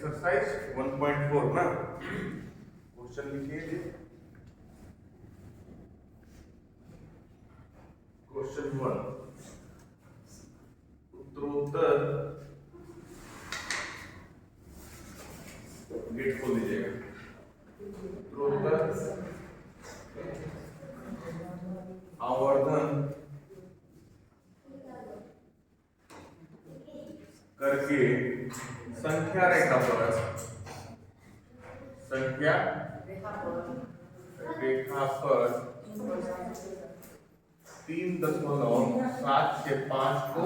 Exercise 1.4 ना question लिखिए। Question 1 उत्तरोत्तर गेट खोल दीजिएगा। उत्तरोत्तर आवर्धन करके संख्या रेखा पर 3.765 को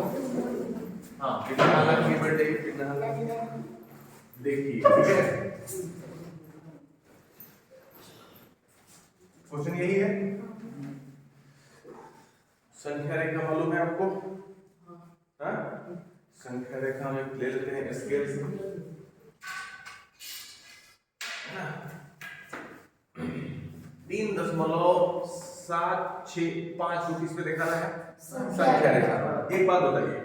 पिन्हाला की बेटे पिन्हाला देखिए, ठीक है। क्वेश्चन यही है। संख्या रेखा मालूम है आपको? हाँ, संख्या रेखा में ले लेते हैं स्केल से। 3.765 को किस पे दिखाना है? संख्या रेखा। एक बात बताइए,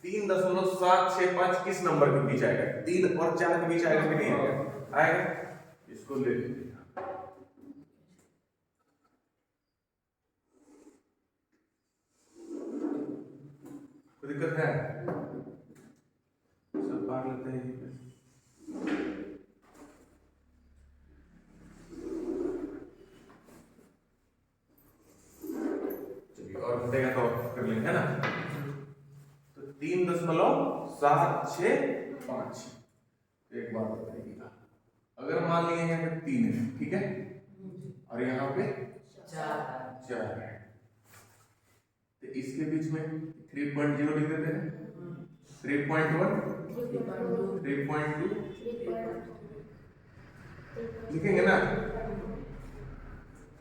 3.765 किस नंबर के बीच आएगा? 3 और 4 के बीच आएगा कि नहीं आएगा? आएगा। इसको ले लीजिए। कोई दिक्कत है? सब पार लेते हैं। और घटेगा तो कर लेंगे, है ना। तो 3.765। एक बात बताइएगा, अगर मान लिए यहाँ पे 3 है, ठीक है, और यहाँ पे 4 है, तो इसके बीच में 3.0 लिख देते हैं। 3.1 3.2 लिखेंगे ना।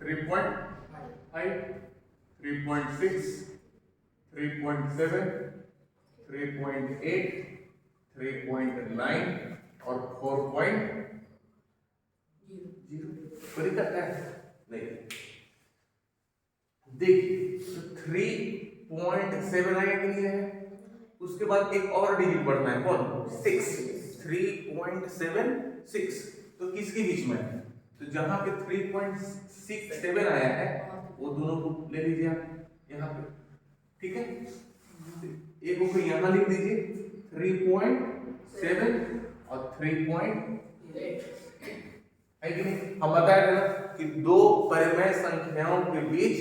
3.5 3.6 3.7 3.8 3.9 और 4.0। कोई दिक्कत है? नहीं। देखिए 3.7 आया कि नहीं है? उसके बाद एक और डिजिट बढ़ना है, कौन? 6। 3.76 तो किसके बीच में? तो जहां पे 3.67 आया है वो दोनों को ले लीजिए आप यहाँ पे, ठीक है। एक को यहाँ लिख दीजिए 3.7 और 3.8 है कि नहीं। हम बताए थे ना कि दो परिमेय संख्याओं के बीच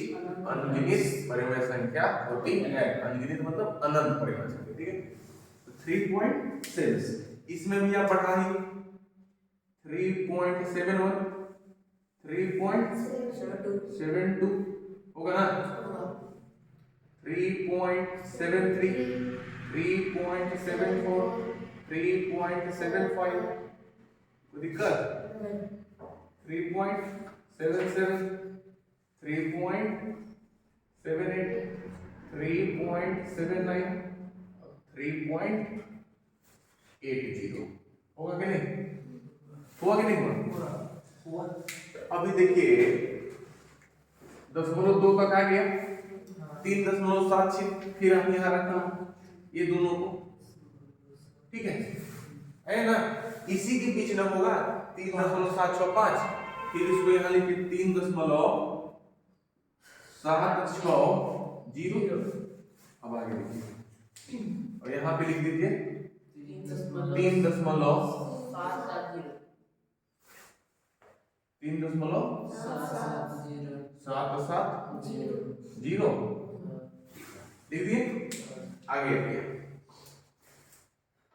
अनगिनत परिमेय संख्या होती है। अनगिनत मतलब अनंत परिमेय संख्या, ठीक है। तो 3.7 इसमें भी आप बढ़ाइए 3.71 3.72 होगा ना। 3.73 3.74 3.75 कोई दिक्कत? 3.77 3.78 3.79 3.80 होगा कि नहीं? हुआ कि नहीं हुआ? अभी देखिए 0.2 तक आ गया, 3.76 फिर हम यहाँ रखना ये दोनों को, ठीक है ना। इसी के बीच ना होगा 3.765, फिर इसको यहाँ लिखिए 3.760। अब आगे लिखिए और यहाँ पे लिख दीजिए 3.770 लिख दिए। आगे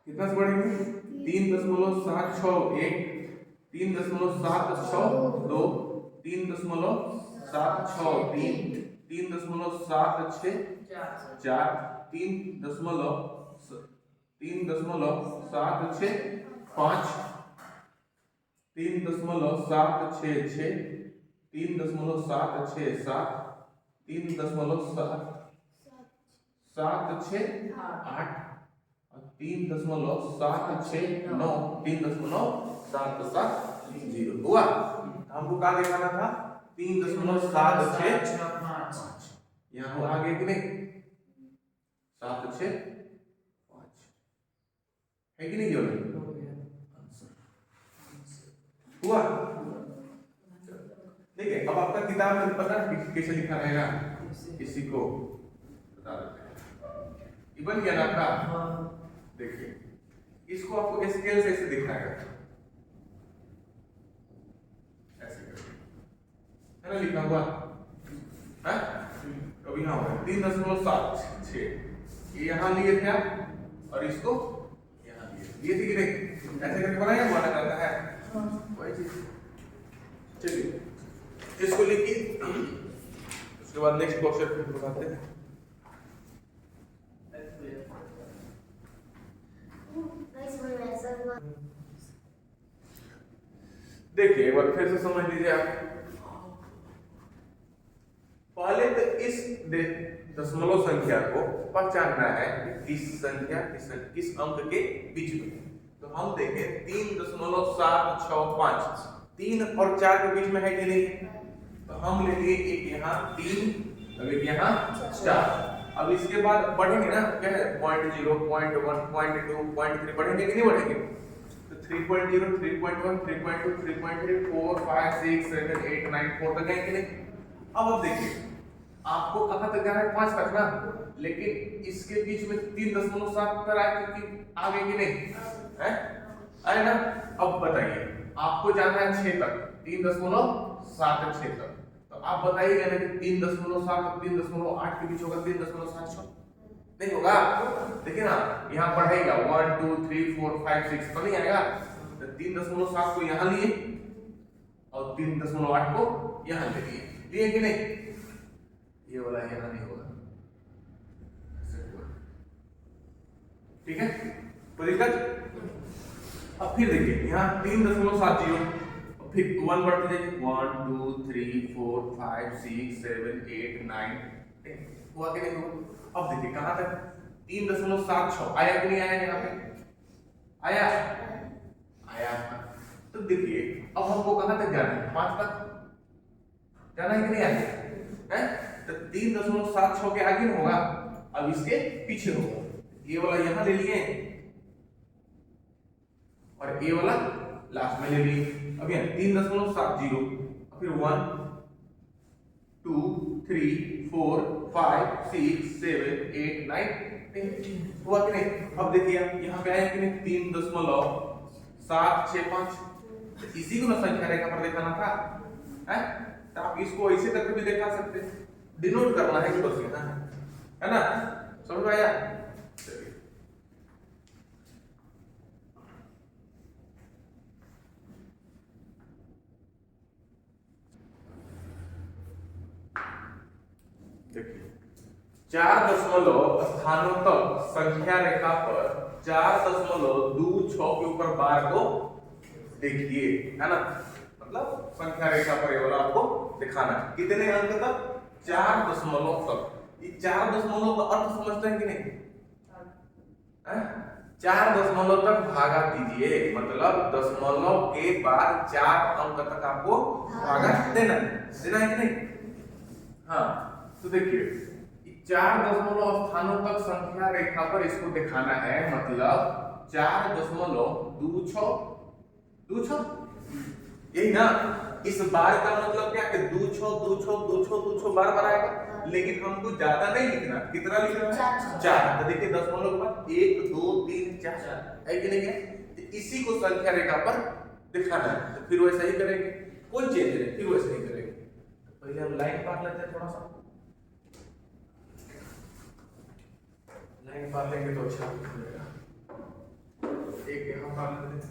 कितना से बढ़ेंगे? 3.761 3.762 3.763 3.76 4 3.765 3.766 3.767 3.768 और 3.769 3.770 हुआ। हमको क्या दिखाना था? 3.765। यहाँ आगे कि नहीं 765 है कि नहीं? हुआ? ठीक है, अब आपका किताब में पता कैसे लिखा रहेगा, इसी को बता देते हैं। ये बन गया ना आपका। देखिए इसको आपको स्केल से ऐसे दिखाएगा, ऐसे करके, है ना लिखा हुआ है। अब यहाँ हो 3.76 ये यहाँ लिए थे आप और इसको यहाँ लिए थे कि नहीं, ऐसे करके बनाया माना जाता है वही चीज। चलिए इसको लिखिए, उसके बाद नेक्स्ट क्वेश्चन बताते हैं। देखिए एक बार फिर से समझ लीजिए आप। पहले तो इस दशमलव संख्या को पहचानना है कि किस संख्या किस अंक के बीच में। तो हम देखें 3.765 3 और 4 के बीच में है कि नहीं, तो हम ले लिए एक यहाँ 3 अब एक यहाँ 4। अब इसके बाद बढ़ेंगे ना, क्या है 0.0 0.1 0.2 0.3 बढ़ेंगे कि नहीं बढ़ेंगे, तो 3.0 3.1 3.2 3.3 4 5 6 7 8 9 4 तक गए कि नहीं। अब देखिए आपको कहां तक जाना है 5 तक ना, लेकिन इसके बीच में 3.7 पर आए क्योंकि आ गए कि नहीं है, आए ना। अब बताइए आपको जाना है 6 तक, 3.76 तक, तो आप बताइएगा ना कि 3.7 और 3.8 के बीच होगा 3.76 नहीं होगा। देखिए ना यहाँ पढ़ेगा 1 2 3 4 5 6 तो नहीं आएगा, तो 3.7 को यहाँ लिए और 3.8 को यहाँ ले लिए कि नहीं, ये वाला यहाँ नहीं होगा, ठीक है कोई दिक्कत। अब फिर देखिए यहाँ 3.70 फिर 1 बढ़ते जाइए 1 2 3 4 5 6 7 8 9 10 हुआ कि नहीं हुआ। अब देखिए कहाँ तक 3.76 आया कि नहीं आया, यहाँ पे आया आया। तो देखिए अब हमको कहाँ तक जाना है 5 तक जाना है कि नहीं आया है, तो 3.76 के आगे होगा, अब इसके पीछे होगा। ये वाला यहाँ ले लिए और ये वाला लास्ट में ले लिए। अब यहाँ 3.70 फिर 1 2 3 4 5 6 7 8 9 10 हुआ कि नहीं। अब देखिए यहाँ पे आया कि नहीं 3.765, इसी को ना संख्या रेखा पर दिखाना था है, तो आप इसको ऐसे करके भी दिखा सकते हैं, डिनोट करना है इसको है ना, समझ में आया। देखिए 4 दशमलव स्थानों तक संख्या रेखा पर 4.26 के ऊपर बार को देखिए, है ना, मतलब संख्या रेखा पर ये वाला आपको दिखाना है कितने अंक तक 4 दशमलव तक। ये 4 दशमलव का अर्थ समझते हैं कि नहीं, 4 दशमलव तक भागा कीजिए, मतलब दशमलव के बाद 4 अंक तक आपको भागा देना है कि नहीं। हाँ तो देखिए 4 दशमलव स्थानों तक संख्या रेखा पर इसको दिखाना है, मतलब 4.26 यही ना। इस बार का मतलब क्या है 2 बार बार आएगा, लेकिन हमको ज्यादा नहीं लिखना, कितना लिखना है 4। तो देखिए दशमलव के बाद 1 2 3 4 है कि नहीं है, तो इसी को संख्या रेखा पर दिखाना है। तो फिर वैसा ही करेंगे, कोई चेंज नहीं, फिर वैसा ही करेंगे। तो पहले हम लाइन पार लेते हैं, थोड़ा सा लाइन पार लेंगे तो अच्छा लगेगा। एक यहाँ पार लेते हैं,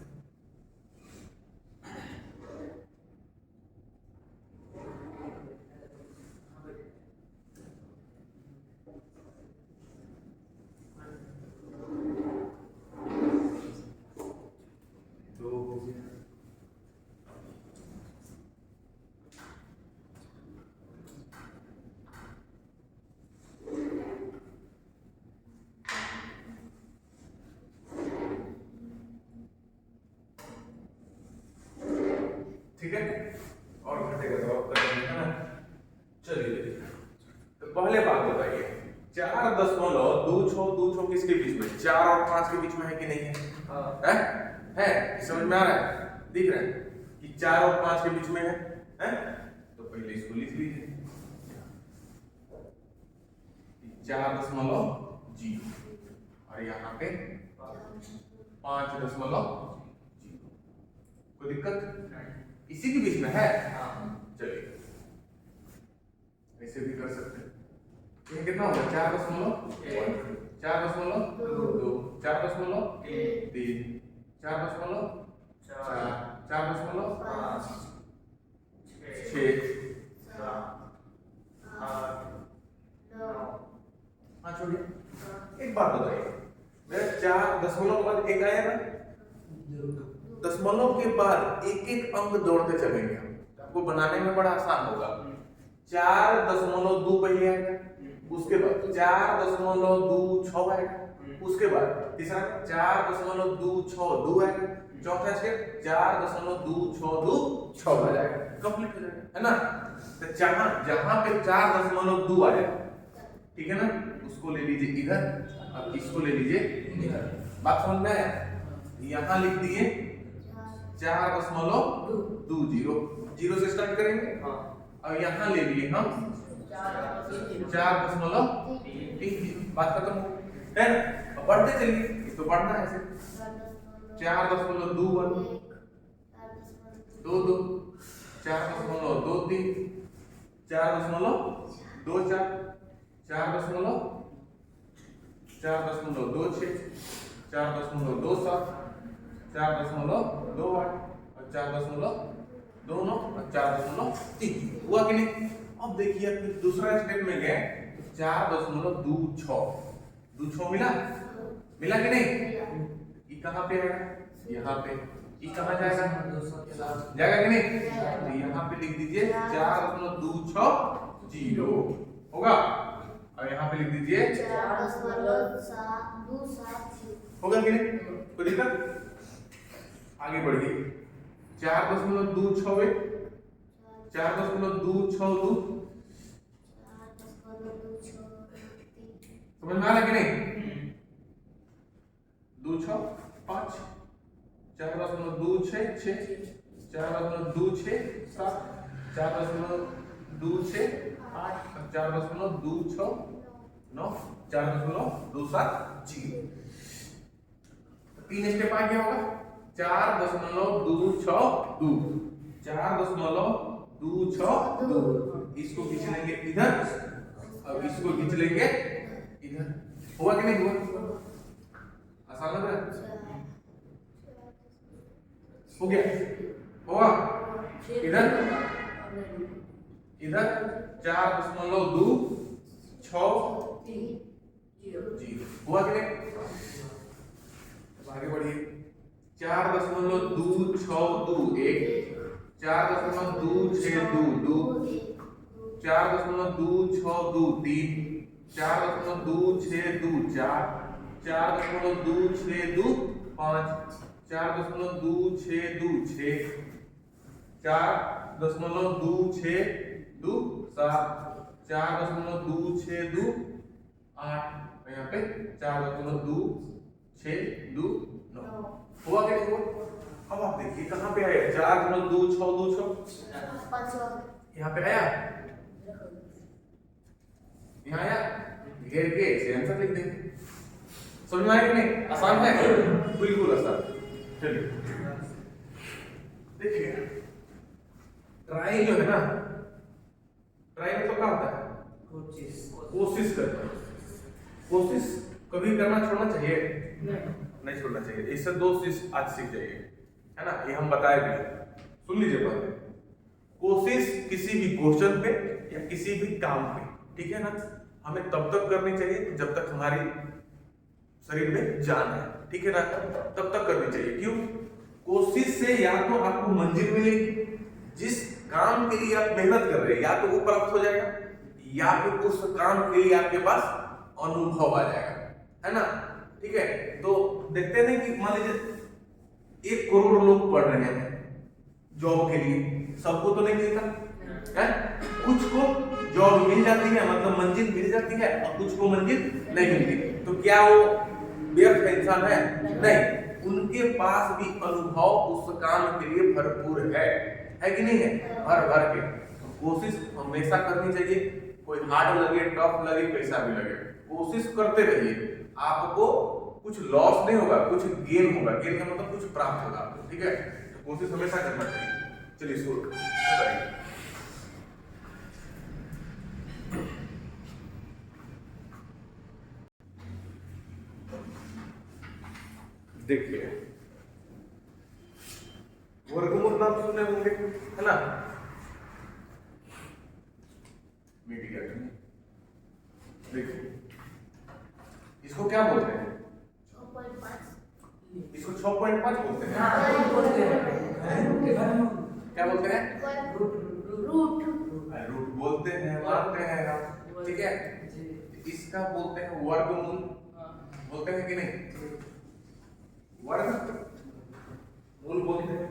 ठीक है, और घटेगा तो आप करेंगे, है ना। चलिए तो पहले बात बताइए 4.26 किसके बीच में, 4 और 5 के बीच में है कि नहीं है, है समझ में आ रहा है, दिख रहा है कि 4 और 5 के बीच में है, तो पहले इसको लिख लीजिए 4.0 और यहाँ पे 5.0। कोई दिक्कत? इसी के बीच में है। चलिए ऐसे भी कर सकते हैं। ये कितना होगा? 4.1 4.2 4.3 4.4 4.5 6 हाँ छोड़िए, एक बात बताइए, मेरा 4 दशमलव के बाद एक आया ना, दशमलव के बाद एक एक अंक जोड़ते चलेंगे हम, आपको बनाने में बड़ा आसान होगा। 4.2 पहले आएगा, उसके बाद 4.26 आएगा, उसके बाद तीसरा 4.262 आएगा, चौथा स्टेप 4.262 आ जाएगा, कंप्लीट हो जाएगा, है ना। तो जहां पे 4.2 आया, ठीक है ना, उसको ले लीजिए इधर, अब इसको ले लीजिए इधर। बात समझ में आया? यहां लिख दिए 4.20, 0 से स्टार्ट करेंगे। अब यहाँ ले लिए हम 4.3, बात खत्म है ना। अब बढ़ते चलिए, इसको बढ़ना है ऐसे 4.21 2 2 4.23 4.24 4.26 4.27 4.28 और 4.29 और 4.3 हुआ कि नहीं? अब देखिए दूसरा स्टेप में गए 4.26 मिला कि नहीं? ये कहाँ पे आएगा? यहाँ पे। ये कहाँ जाएगा? जाएगा कि नहीं? तो यहाँ पे लिख दीजिए 4.26 होगा, और यहाँ पे लिख दीजिए 4.727 होगा कि नहीं? कोई दिक्कत? आगे बढ़िए 4.262 4.262 समझ में आ रहा कि नहीं? 265 4.266 4.267 4.268 4.269 4.270 तीन स्टेप आ गया होगा। 4.262 इसको खींच लेंगे इधर, अब इसको खींच लेंगे इधर, हुआ कि नहीं हुआ? आसान लग रहा है? हो गया? हुआ? इधर 4.260 हुआ कि नहीं? आगे बढ़िए 4.262 1 4.262 4.262 3 4.262 4 4.262 5 4.262 6 4.262 7 4.262 8 और यहाँ पे 4.262 हुआ कि नहीं हुआ? अब आप देखिए कहाँ पे आया 4.262 यहाँ पे आया, यहाँ आया, घेर के ऐसे आंसर लिख देंगे। समझ में आया कि नहीं? आसान है, बिल्कुल आसान। चलिए देखिए ट्राई जो है ना, ट्राई मतलब क्या होता है? कोशिश करना। कोशिश कभी करना छोड़ना चाहिए? नहीं छोड़ना चाहिए। इससे 2 चीज आज सीख जाइए, है ना, ये हम बताए भी। सुन लीजिए पहले, कोशिश किसी भी क्वेश्चन पे या किसी भी काम पे, ठीक है ना, हमें तब तक करनी चाहिए जब तक हमारी शरीर में जान है, ठीक है ना, तब तक करनी चाहिए। क्यों? कोशिश से या तो आपको मंजिल मिलेगी, जिस काम के लिए आप मेहनत कर रहे हैं या तो वो प्राप्त हो जाएगा, या फिर उस काम के लिए आपके पास अनुभव आ जाएगा, है ना, ठीक है। तो देखते हैं कि मान लीजिए 1 करोड़ लोग पढ़ रहे हैं जॉब के लिए, सबको तो नहीं मिलता है, कुछ को जॉब मिल जाती है, मतलब मंजिल मिल जाती है, और कुछ को मंजिल नहीं मिलती। तो क्या वो व्यर्थ इंसान है? नहीं, उनके पास भी अनुभव उस काम के लिए भरपूर है कि नहीं है, भर भर के। तो कोशिश हमेशा करनी चाहिए, कोई हार्ड लगे टफ लगे कैसा भी लगे, कोशिश करते रहिए। आपको कुछ लॉस नहीं होगा, कुछ गेन होगा। गेन का मतलब कुछ प्राप्त होगा आपको, ठीक है। तो कोशिश हमेशा करना चाहिए। चलिए इसको बताइए। देखिए वर्गमूल नाम सुने होंगे, है ना। देखिए इसको क्या बोलते हैं, 6.5। इसको 6.5 बोलते हैं। क्या बोलते हैं, रूट बोलते हैं, मानते हैं हम, ठीक है। इसका बोलते हैं वर्गमूल, बोलते हैं कि नहीं, वर्गमूल बोलते हैं।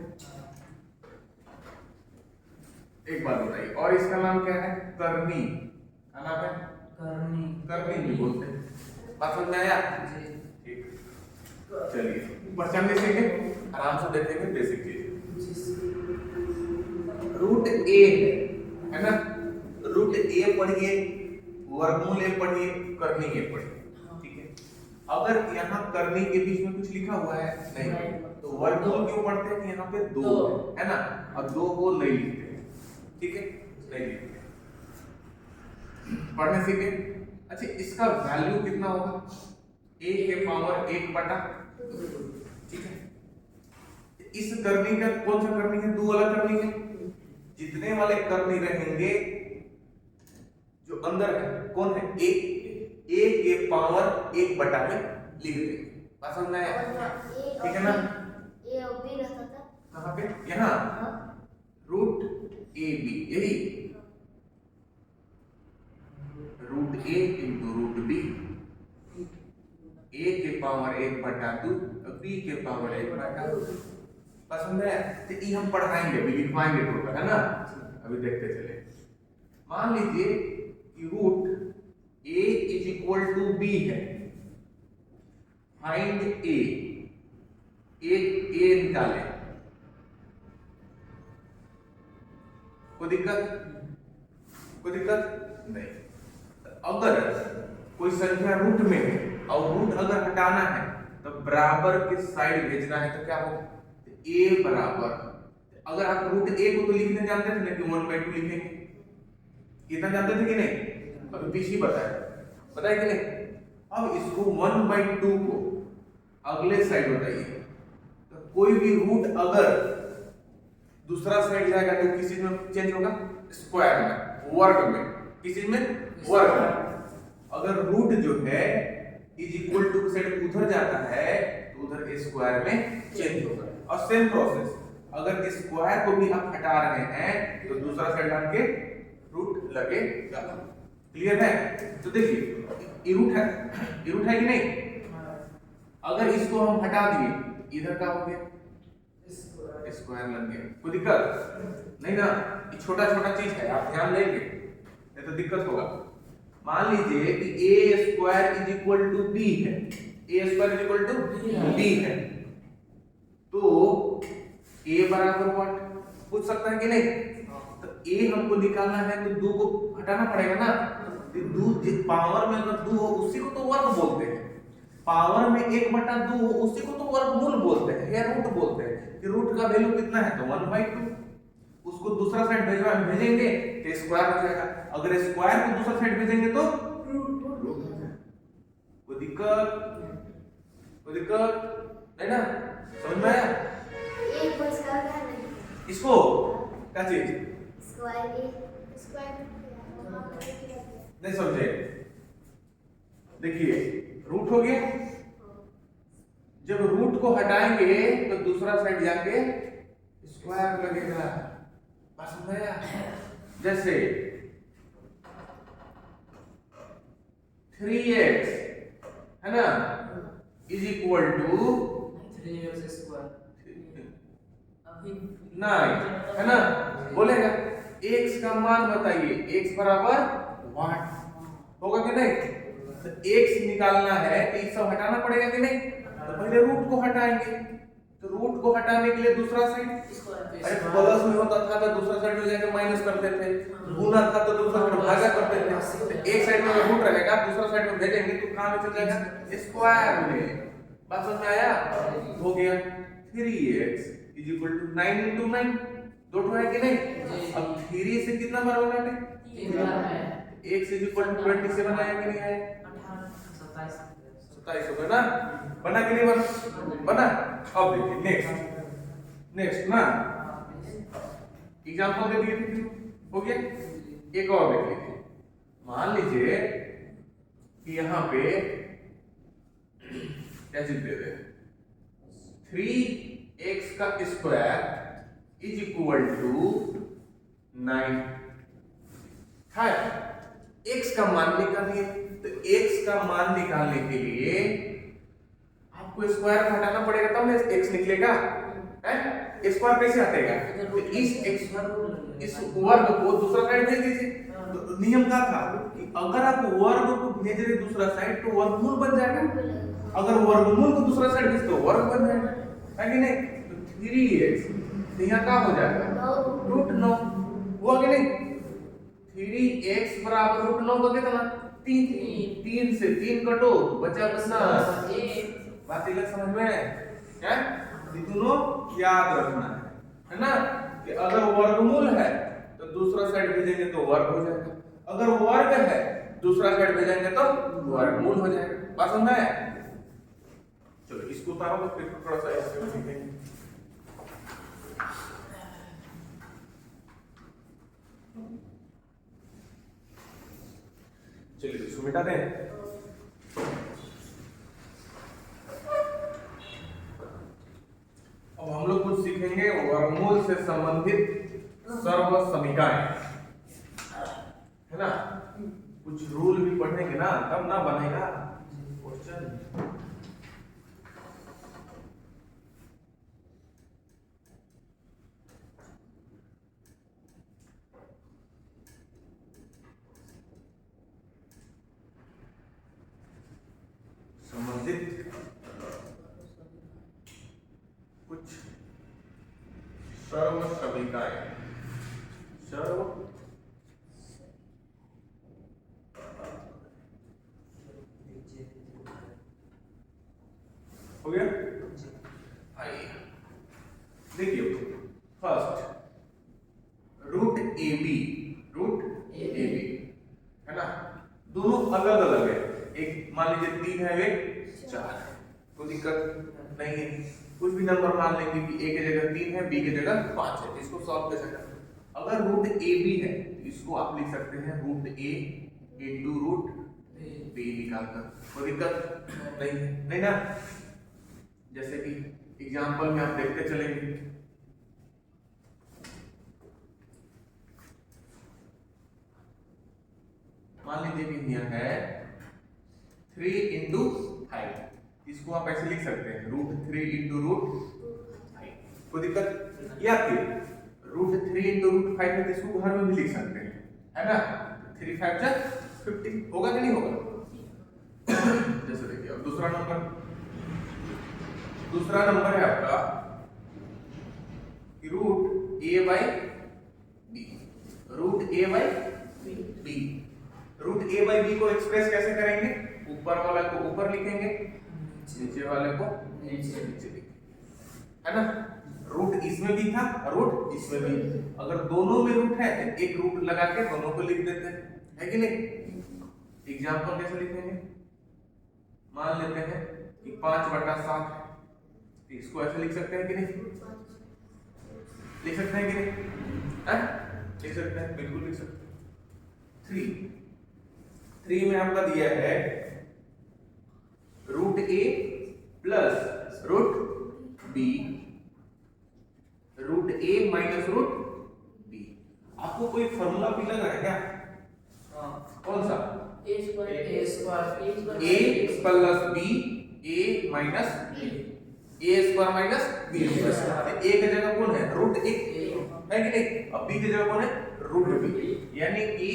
एक बात बताइए, और इसका नाम क्या है, करनी। क्या नाम है, करनी भी बोलते हैं। बात समझ में आया, ठीक। चलिए पहचान सीखेंगे, आराम से देखेंगे बेसिक चीज। रूट ए है ना, रूट ए पढ़िए, वर्गमूल ए पढ़िए, करनी ए पढ़िए, ठीक है। अगर यहाँ करनी के बीच में कुछ लिखा हुआ है नहीं, तो वर्गमूल क्यों पढ़ते हैं कि यहाँ पे दो है ना, और दो को नहीं लिखते हैं, ठीक है, नहीं लिखते। पढ़ने सीखे। अच्छा इसका वैल्यू कितना होगा, a के पावर 1 बटा, ठीक है। इस करनी का कौन सा करनी है, दो वाला करनी है। जितने वाले करनी रहेंगे जो अंदर है कौन है, a के पावर 1 बटा में लिख देंगे। बात समझ में आया, ठीक है ना। ए और बी रहता था कहां पे, यहाँ रूट ए बी, यही रूट ए इंटू रूट बी, ए के पावर 1 बटा 2, बी के पावर 1 बटा 2। पसंद है, तो ये हम पढ़ाएंगे, अभी लिखवाएंगे टोटल, है ना। अभी देखते चले। मान लीजिए कि root a is equal to b है, फाइंड ए निकाले। कोई दिक्कत नहीं। अगर कोई संख्या रूट में है और रूट अगर हटाना है तो बराबर के साइड भेजना है, तो क्या होगा, a बराबर, अगर आप रूट a को तो लिखने जानते थे ना कि 1/2 लिखेंगे, इतना जानते थे कि नहीं, अभी पीछे बताया कि नहीं। अब इसको 1/2 को अगले साइड बताइए, तो कोई भी रूट अगर दूसरा साइड जाएगा तो किस चीज में चेंज होगा, स्क्वायर में, वर्ग में, किस चीज में, वर्ग में। अगर रूट जो है इज इक्वल टू साइड उधर जाता है तो उधर स्क्वायर में चेंज होगा। और सेम प्रोसेस, अगर स्क्वायर को भी आप हटा रहे हैं तो दूसरा साइड डाल के रूट लगेगा। क्लियर है। तो देखिए ये रूट है कि नहीं, अगर इसको हम हटा दिए इधर का हो गया स्क्वायर लग गया, कोई दिक्कत नहीं ना। ये छोटा छोटा चीज है, आप ध्यान देंगे नहीं तो दिक्कत होगा। मान लीजिए कि a square is equal to b है, a square is equal to b है, तो a बराबर व्हाट पूछ सकता है कि नहीं। तो a हमको निकालना है तो 2 को हटाना पड़ेगा ना। तो 2 पावर में अगर 2 हो उसी को तो वर्ग बोलते हैं, पावर में 1/2 हो उसी को तो वर्गमूल बोलते हैं या रूट बोलते हैं। कि रूट का वैल्यू कितना है तो 1/2, उसको दूसरा साइड भेजेंगे तो स्क्वायर हो जाएगा। अगर स्क्वायर को दूसरा साइड भेजेंगे तो रूट। कोई दिक्कत नहीं ना, समझ में आया। एक बस का क्या नहीं, इसको क्या चीज स्क्वायर नहीं समझे। देखिए रूट हो गया, जब रूट को हटाएंगे तो दूसरा साइड जाके स्क्वायर लगेगा। बस समझाया। जैसे 3x है ना is equal to 3x square 9 है ना, बोलेगा x का मान बताइए, x बराबर 1 होगा कि नहीं। तो x निकालना है तो ये सब हटाना पड़ेगा कि नहीं? तो पहले रूट को हटाएंगे, तो रूट को हटाने के लिए दूसरा साइड, अरे प्लस में होता था तो दूसरा साइड में जाके माइनस करते थे, गुना था तो दूसरा साइड भागा करते थे। तो एक साइड में रूट रहेगा, दूसरा साइड में भेजेंगे तो कहां में चल जाएगा? स्क्वायर में। बात समझ में आया? हो गया 3x = 9 × 9, दो ठो है कि नहीं? अब 3 से कितना बार बना है? 3 बार है। x = 27 आया कि नहीं आया? 27 हो गया ना? बना कि नहीं बना? बना। अब देखिए नेक्स्ट ना एग्जांपल दे दिए थे, हो गया। एक और देख लीजिए, मान लीजिए कि यहाँ पे क्या चीज दे दे, 3x² = 9 है। x का मान निकालिए, तो x का मान निकालने के लिए आपको स्क्वायर हटाना पड़ेगा तब ना x निकलेगा, है? स्क्वायर कैसे हटेगा? तो इस वर्ग को दूसरा साइड भेज दीजिए। तो नियम क्या था कि अगर आप वर्ग को भेज रहे दूसरा साइड तो वर्गमूल बन जाएगा, अगर वर्गमूल को दूसरा साइड भेज तो वर्ग बन जाएगा, है कि नहीं? तो 3x तो यहाँ क्या हो जाएगा? √9 हुआ कि नहीं? 3x = √9 का कितना? 3 से 3 कटो, बचा कितना? बात लग समझ में है? ये दोनों याद रखना है ना? कि अगर वर्गमूल है तो दूसरा साइड भेजेंगे तो वर्ग हो जाएगा, अगर वर्ग है दूसरा साइड भेजेंगे तो वर्गमूल हो जाएगा। बात समझ में आया? चलो इसको उतारो तो फिर थोड़ा सा ऐसे लिखेंगे। चलिए इसको मिटा दें। अब हम लोग कुछ सीखेंगे वर्गमूल से संबंधित सर्व समीकरण, है ना? कुछ रूल भी पढ़ेंगे ना, तब ना बनेगा क्वेश्चन। संबंधित कुछ सर्व समीकरण, सर्व हो गया। आइए देखिए, फर्स्ट √AB, है ना? दोनों अलग अलग है, एक मान लीजिए 3 है, एक 4 है, कोई दिक्कत नहीं है। कुछ भी नंबर मान लेंगे कि a की जगह 3 है, b की जगह 5 है, इसको सॉल्व कैसे करते हैं? अगर √AB है तो इसको आप लिख सकते हैं √A × √B निकालकर, कोई दिक्कत नहीं है, नहीं ना? जैसे कि एग्जांपल में आप देखते चलेंगे, मान लीजिए कि यहाँ है 3 × 5, इसको आप ऐसे लिख सकते हैं √3 × √5, कोई दिक्कत? या फिर √3 × √5 है तो इसको घर में भी लिख सकते हैं, है ना? 3 5 जा 50 होगा कि नहीं होगा? जैसे देखिए अब दूसरा नंबर है आपका √a/b को एक्सप्रेस कैसे करेंगे? ऊपर वाले को ऊपर लिखेंगे, नीचे वाले को नीचे लिखेंगे, है ना? रूट इसमें भी था, रूट इसमें भी, अगर दोनों में रूट है तो एक रूट लगा के दोनों को लिख देते हैं, है कि नहीं? एग्जांपल कैसे लिखेंगे? मान लेते हैं कि 5/7 है, इसको ऐसे लिख सकते हैं कि नहीं? लिख सकते हैं कि नहीं? लिख सकते हैं, बिल्कुल लिख सकते हैं। 3 में आपका दिया है √a + √b, √a - √b। आपको कोई फॉर्मूला भी लग रहा है क्या? कौन सा? a + b a + b, a - b, a² - b²। a की जगह कौन है? √a, है कि नहीं? अब b की जगह कौन है? √b, यानी कि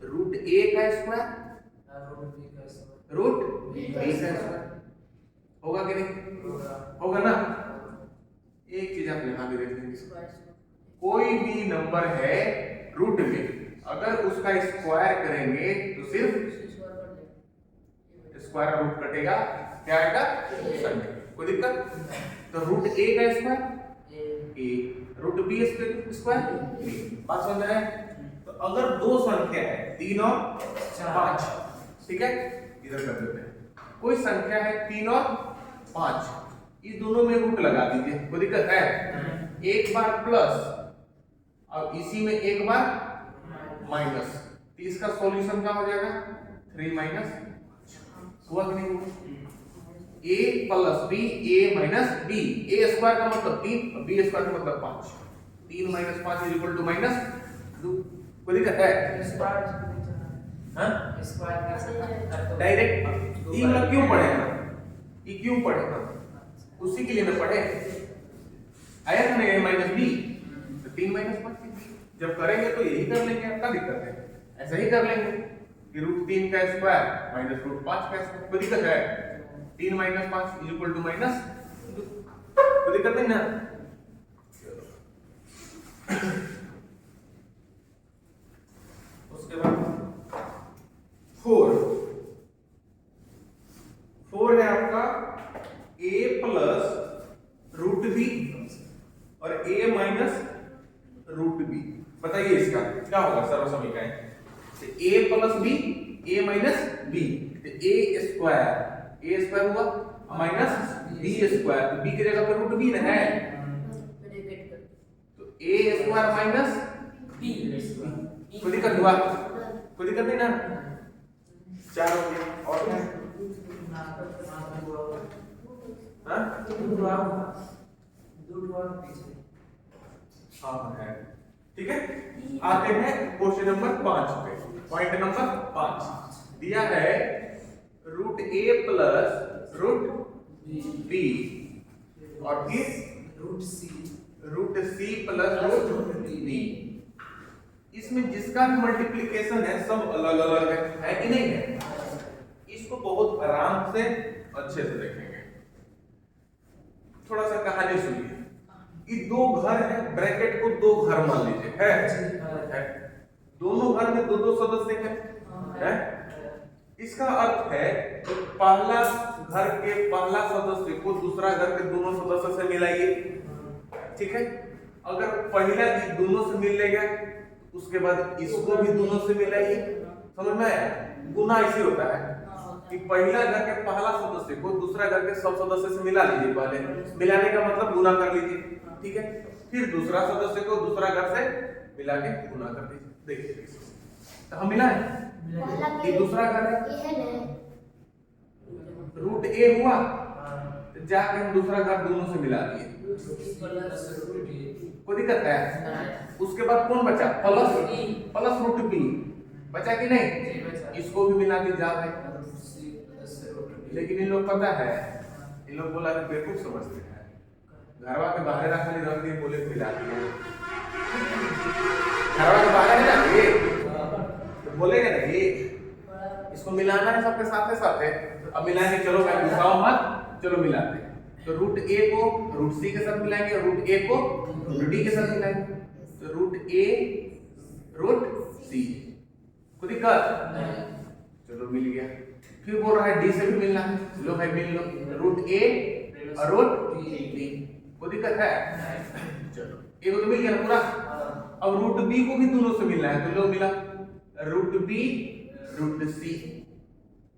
√a² √b का स्क्वायर रूट बी का स्क्वायर होगा कि नहीं? होगा ना। एक चीज आप यहां भी देखेंगे, कोई भी नंबर है रूट में, अगर उसका स्क्वायर करेंगे तो सिर्फ स्क्वायर रूट कटेगा, क्या आएगा? कोई दिक्कत? तो रूट ए का स्क्वायर ए, रूट बी स्क्वायर बी। बात समझ रहे हैं? तो अगर दो संख्या है 3 और 5, ठीक है, इधर कर देते हैं, कोई संख्या है 3 और 5, इस दोनों में रूट लगा दीजिए, कोई दिक्कत है? एक बार प्लस और इसी में एक बार माइनस, तो इसका सॉल्यूशन क्या हो जाएगा? 3 माइनस, हुआ कि नहीं हुआ? a plus b, a minus b, a square का मतलब 3 और b स्क्वायर का मतलब 5, 3 minus 5 is equal to minus 2। कोई दिक्कत है? हाँ, डायरेक्ट ये मतलब क्यों पढ़ेगा? ये क्यों पढ़ेगा? उसी के लिए ना पढ़े, आया था ना a माइनस b, तो 3 माइनस 5 जब करेंगे तो यही कर लेंगे, क्या दिक्कत है? ऐसा ही कर लेंगे कि रूट 3 का स्क्वायर माइनस रूट 5 का स्क्वायर। कोई दिक्कत है? 3 minus 5 is equal to minus 2, कोई दिक्कत नहीं ना? उसके बाद 4 है आपका a प्लस रूट बी और a माइनस रूट बी। बताइए इसका क्या होगा सर्व समीकरण? a plus b, a minus b, तो a स्क्वायर हुआ माइनस b स्क्वायर, तो b की जगह पर रूट b ना है, तो a स्क्वायर माइनस b। कोई दिक्कत हुआ? कोई दिक्कत नहीं ना? 4 हो गया। और क्या? हाँ है, ठीक है। आते हैं क्वेश्चन नंबर 5 पे। पॉइंट नंबर 5 दिया है root a plus root b और फिर root c plus root b। इसमें जिसका भी मल्टीप्लिकेशन है सब अलग अलग है कि नहीं है? इसको बहुत आराम से अच्छे से देखेंगे। थोड़ा सा कहानी सुनिए। ये दो घर है, ब्रैकेट को दो घर मान लीजिए, है? दोनों घर में दो दो सदस्य है? इसका अर्थ है कि पहला घर के पहला सदस्य को दूसरा घर के दोनों सदस्य से मिलाइए, ठीक है। अगर पहला इन दोनों से मिल लेगा उसके बाद इसको भी दोनों से मिलाइए। समझ में आया? गुना ऐसे होता है कि पहला घर के पहला सदस्य को दूसरा घर के सब सदस्य से मिला लीजिए, पहले मिलाने का मतलब गुना कर लीजिए, ठीक है। फिर दूसरा सदस्य को दूसरा घर से मिला के गुना कर दीजिए। देखिए तो हम मिला है, ये दूसरा घर है, रूट a हुआ, तो जाके हम दूसरा घर दोनों से मिला दिए, कोई दिक्कत है? उसके बाद कौन बचा? प्लस रूट b बचा कि नहीं? इसको भी मिला के जा भाई। लेकिन इन लोग पता है, इन लोग बोला कि बेवकूफ समझते हैं, घरवा के बाहर रखा रख दिए, बोले मिला दिए। घरवा के बाहर है ना तो बोलेगा ना ये इसको मिलाना है सबके साथ साथ, अब मिलाएंगे, चलो मैं घुसाओ मत, चलो मिलाते हैं। तो रूट a को रूट c के साथ मिलाएंगे और रूट a को रूट d के साथ मिलाएंगे, तो रूट a रूट c। कोई दिक्कत? चलो मिल गया। फिर बोल रहा है d से भी मिलना है, लो भाई मिल लो, रूट a और रूट d। कोई दिक्कत है? चलो a को तो मिल गया ना पूरा। अब रूट b को भी दोनों से मिलना है, तो लो मिला, root b root c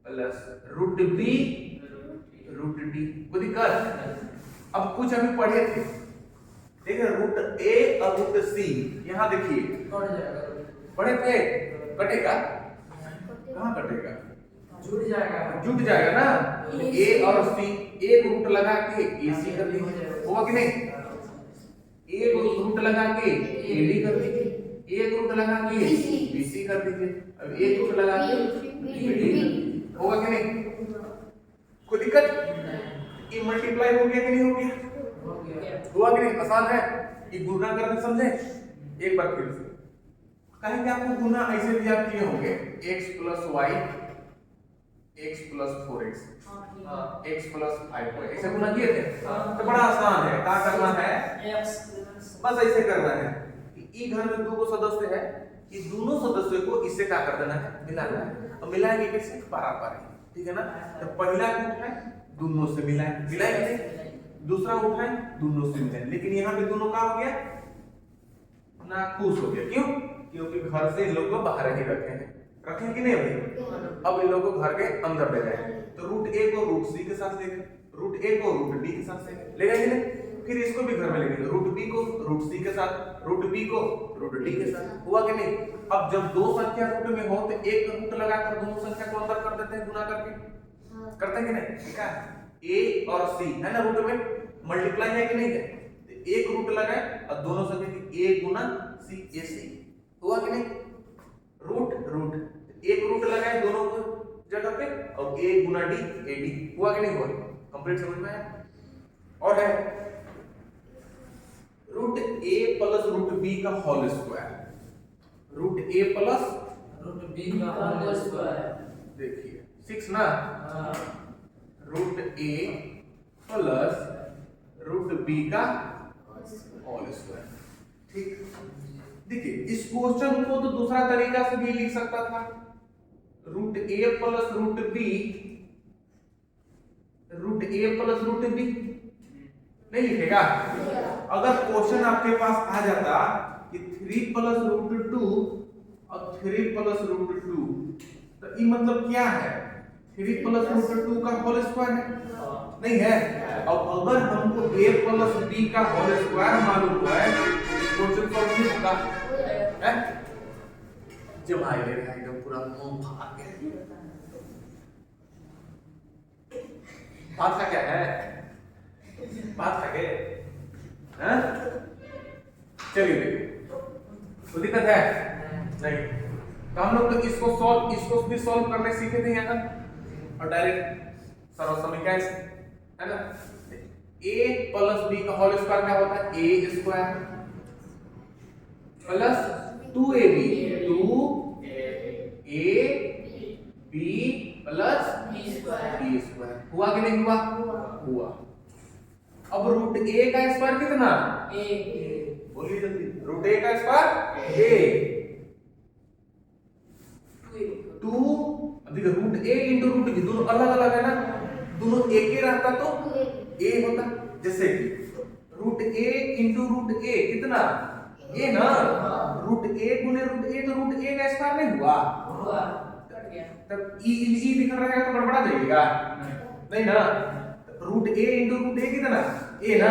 plus root b root d। कोई दिक्कत? अब कुछ अभी पढ़े थे, देखिए रूट a और रूट c, यहाँ देखिए पढ़े थे, कटेगा? कहाँ कटेगा? जुट जाएगा ना। a और c एक रूट लगा के ac कर दीजिए, होगा कि नहीं? एक रूट लगा के ad कर दीजिए, एक रूट लगा के bc कर दीजिए, अब एक रूट लगा के bd, होगा कि नहीं? कोई दिक्कत? ये मल्टीप्लाई हो गया कि नहीं हो गया? हुआ कि नहीं? आसान है। ये गुना करके समझे एक बार फिर से। कहेंगे आपको गुना ऐसे भी आप किए होंगे, x plus y x plus 4x हाँ x प्लस 5 ऐसे गुना किए थे। तो बड़ा आसान है, क्या करना है, बस ऐसे करना है कि ई घर में दो सदस्य है, ये दोनों सदस्यों को इससे क्या कर देना है, मिलाना है। अब मिलाएंगे कैसे, पारा, ठीक है ना। तो पहला को उठाए दोनों से मिलाएं, मिलाएंगे, दूसरा उठाए दोनों से मिलाएं, लेकिन यहाँ पे दोनों का हो गया ना, खुश हो गया। क्यों? क्योंकि घर से इन लोग को बाहर ही रखे हैं, रखें कि नहीं अभी। अब इन लोगों को घर के अंदर ले जाए, तो रूट ए को रूट सी के साथ ले गए, रूट ए को रूट बी के साथ ले गए, फिर इसको भी घर में ले गए, रूट बी को रूट सी के साथ, रूट बी को रूट डी के साथ। हुआ कि नहीं? अब जब दो संख्या रूट में हो तो एक रूट लगाकर दोनों संख्या को अंदर कर देते हैं, गुना करके, करते हैं कि नहीं? ठीक है, ए और सी है ना, रूट में मल्टीप्लाई है कि नहीं है, तो एक रूट लगाए और दोनों संख्या की ए गुना सी, ए सी। हुआ कि नहीं? रूट रूट, एक रूट लगाए दोनों जगह पे और ए गुना डी, ए डी। हुआ कि नहीं? हुआ। कंप्लीट समझ में आया? और है रूट ए प्लस रूट बी का होल स्क्वायर, रूट ए प्लस रूट बी का होल स्क्वायर। देखिए 6 ना, रूट ए प्लस रूट बी का होल स्क्वायर। ठीक, देखिए इस क्वेश्चन को तो दूसरा तरीका से भी लिख सकता था, रूट ए प्लस रूट बी, रूट ए प्लस रूट बी नहीं लिखेगा। अगर क्वेश्चन आपके पास आ जाता कि 3 प्लस रूट 2 और 3 प्लस रूट 2, तो ये मतलब क्या है, 3 प्लस रूट 2 का होल स्क्वायर है, नहीं है। अब अगर हमको a प्लस b का होल स्क्वायर मालूम हुआ है, क्वेश्चन सॉल्व नहीं होगा है। जब आए ले रहा है एकदम पूरा मुंह फाड़ के, बात का क्या है, बात का क्या है? चलिए देखिए, तो दिक्कत है नहीं, तो हम लोग तो इसको भी सॉल्व करने सीखे थे यहाँ और डायरेक्ट सर्व समीकरण है ना। a प्लस b का होल स्क्वायर क्या होता है, a स्क्वायर plus 2ab, 2ab plus b स्क्वायर। हुआ कि नहीं हुआ? हुआ। अब रूट a का स्क्वायर कितना, a, बोलिए जल्दी, रूट a का स्क्वायर a, 2, देखिए root a into root b दोनों अलग अलग है ना, दोनों एक ही रहता तो a होता। जैसे root a into root a कितना, a ना, रूट a गुने रूट a, तो रूट a का स्क्वायर नहीं हुआ, तब e लिख रहेगा तो गड़बड़ा जाएगा नहीं ना। Root a into root a कितना, a ना,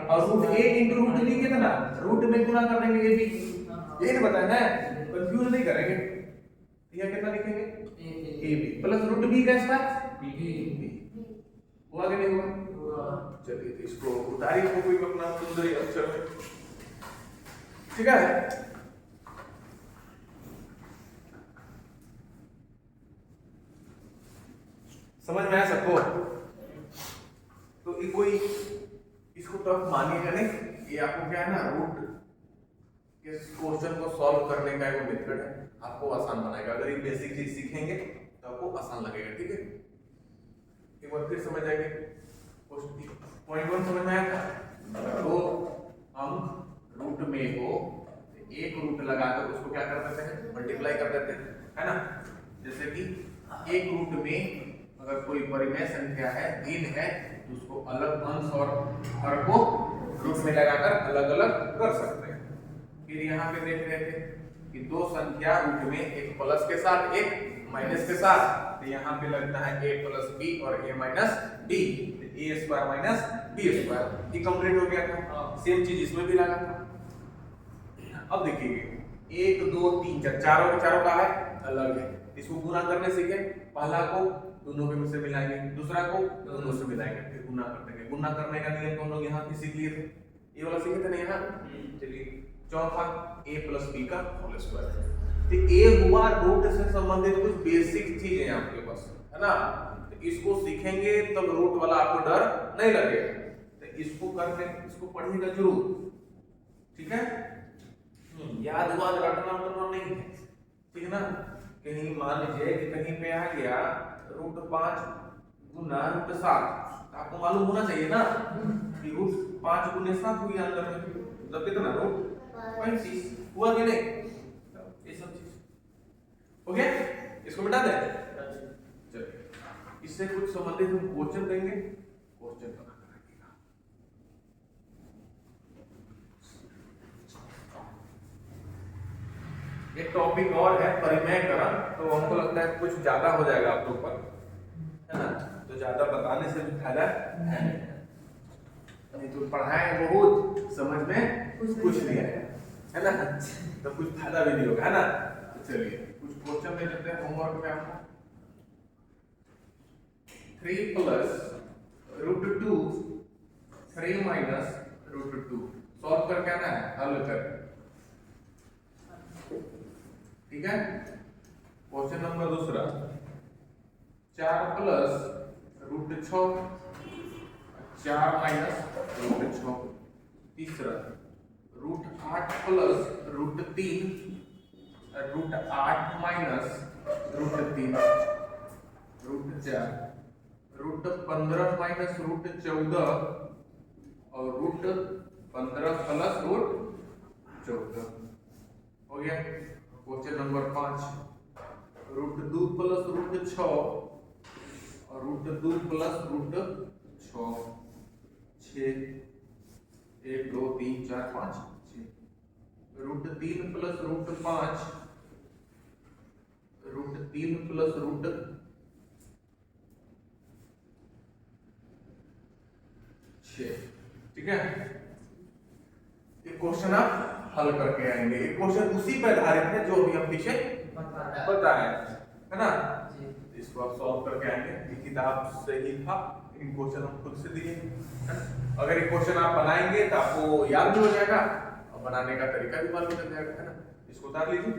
और root a into root b कितना, रूट में गुना कर देंगे a b, यही ना बताया है, कंफ्यूज नहीं करेंगे। यह कितना लिखेंगे, a b प्लस रूट b का स्क्वायर b। हुआ कि नहीं हुआ? चलिए तो इसको उतारिए को कोई अपना सुंदर अक्षर में, ठीक है। समझ में आया सबको? तो ये कोई इसको टफ मानिएगा नहीं, ये आपको क्या है ना, रूट के क्वेश्चन को सॉल्व करने का एक मेथड है, आपको आसान बनाएगा। अगर ये बेसिक चीज सीखेंगे तो आपको आसान लगेगा, ठीक है। एक बार फिर समझ आएंगे, पॉइंट 1 समझ में आया था, दो अंक रूट में हो, एक रूट लगाकर उसको क्या कर देते हैं, मल्टीप्लाई कर देते हैं, है ना। जैसे कि एक रूट में अगर कोई परिमेय संख्या है 3 है, तो उसको अलग अंश और हर को रूट में लगाकर अलग अलग कर सकते हैं। फिर यहाँ पे देख रहे थे कि दो संख्या रूट में, एक प्लस के साथ एक माइनस के साथ, तो यहाँ पे लगता है a प्लस b और a minus b, a square minus b square. ये कंप्लीट हो गया था। सेम चीज इसमें भी लगा था। अब देखिए 1 2 3 4 चारों के चारों का है अलग है, इसको गुना करने सीखे। पहला को दोनों में से मिलाएंगे, दूसरा को दोनों से मिलाएंगे, फिर गुना कर देंगे। गुना करने का नियम तो हम लोग यहाँ पे सीख लिए थे, ये वाला सीखे थे ना यहाँ। चलिए चौथा a प्लस b का होल स्क्वायर। तो a हुआ रूट से संबंधित कुछ बेसिक चीज है आपके पास, है ना। तो इसको सीखेंगे तब रूट वाला आपको डर नहीं लगेगा। तो इसको करने, इसको पढ़िएगा जरूर, ठीक है। याद वाद रटना नहीं है, ठीक है ना। कहीं मान लीजिए कि कहीं पे आ गया √5 गुना √7। आपको मालूम होना चाहिए ना कि √5 गुने 7 हुई अंदर में, मतलब कितना √35 हुआ कि नहीं? ये सब चीज हो गया, इसको मिटा दें। चलिए इससे कुछ संबंधित हम क्वेश्चन देंगे, क्वेश्चन बना कर रखिएगा। एक टॉपिक और है परिमेयकरण, तो हमको लगता है कुछ ज्यादा हो जाएगा आप लोग पर, है ना? तो ज्यादा बताने से भी फायदा है नहीं, तो पढ़ाएं बहुत, समझ में कुछ नहीं आएगा, है ना? तो कुछ फायदा भी नहीं होगा, है ना? तो चलिए कुछ क्वेश्चन दे देते हैं होमवर्क में आपको। 3 + √2 3 - √2 सॉल्व करके आना है, हल कर, ठीक है? क्वेश्चन नंबर दूसरा 4 + √6 4 - √6। तीसरा √8 + √3 √8 - √3। √4 √15 - √14 और √15 + √14 हो गया। क्वेश्चन नंबर 5 √2 + √6 और √2 + √6 6 1 2 3 4 5 6। √3 + √5 √3 + √6, ठीक है? ये क्वेश्चन आप हल करके आएंगे। ये क्वेश्चन उसी पर आधारित है जो अभी हम पीछे बताए, है ना? इसको आप सॉल्व करके आएंगे। ये किताब से ही था, इन क्वेश्चन हम खुद से दिए, है ना? अगर ये क्वेश्चन आप बनाएंगे तो आपको याद भी हो जाएगा और बनाने का तरीका भी मालूम चल जाएगा, है ना? इसको उतार लीजिए।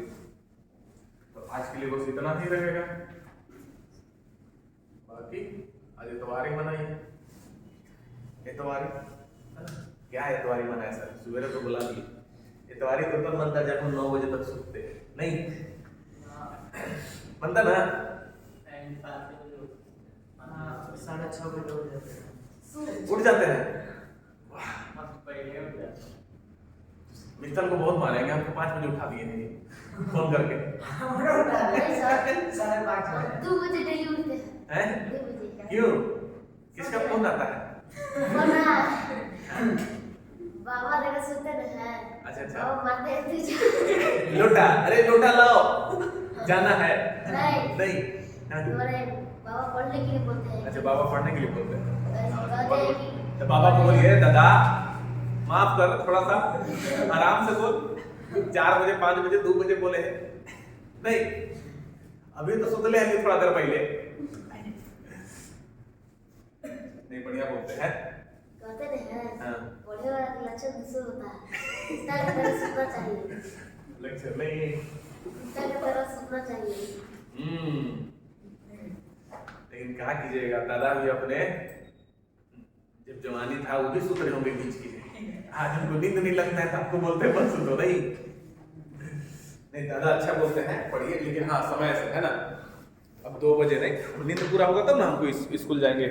तो आज के लिए बस इतना ही रहेगा, बाकी आज इतवारी मनाइए। इतवारी क्या है? इतवारी मनाए सर, सवेरे तो बुला दिए। इतवारी तो तब बनता जब हम 9 बजे तक सोते हैं, नहीं बनता ना? 6:30 बजे उठ जाते हैं। उठ जाते हैं, मिस्टर को बहुत मारेंगे, हमको 5 बजे उठा दिए नहीं फोन करके, नहीं सर, 5:30 बजे 2 बजे डेली उठते हैं। हैं? 2 बजे क्यों? किसका फोन आता है? बाबा देखा सोते हैं। अच्छा अच्छा, और मारते हैं तुझे। लोटा, अरे लोटा लाओ, जाना है। नहीं हाँ। तुम्हारे बाबा पढ़ने के लिए बोलते हैं। अच्छा, बाबा पढ़ने के लिए बोलते हैं। कहते हैं कि तो बाबा को बोलिए दादा माफ कर, थोड़ा सा आराम से बोल। 4 बजे 5 बजे 2 बजे बोले हैं नहीं, अभी तो सुतले हैं थोड़ा देर पहले। नहीं, बढ़िया बोलते हैं, कहते हैं हाँ। पढ़े वाला का लक्षण दूसरा होता है, पिता की तरह सुनना चाहिए। लेक्चर नहीं, पिता की तरह सुनना चाहिए। लेकिन क्या कीजिएगा, दादा भी अपने जब जवानी था वो भी सुत रहे होंगे बीच की। आज उनको नींद नहीं लगता है तो आपको बोलते हैं बस सुतो, नहीं नहीं दादा अच्छा बोलते हैं, पढ़िए, लेकिन हाँ समय से, है ना? अब 2 बजे नहीं, नींद पूरा होगा तब ना हमको स्कूल जाएंगे।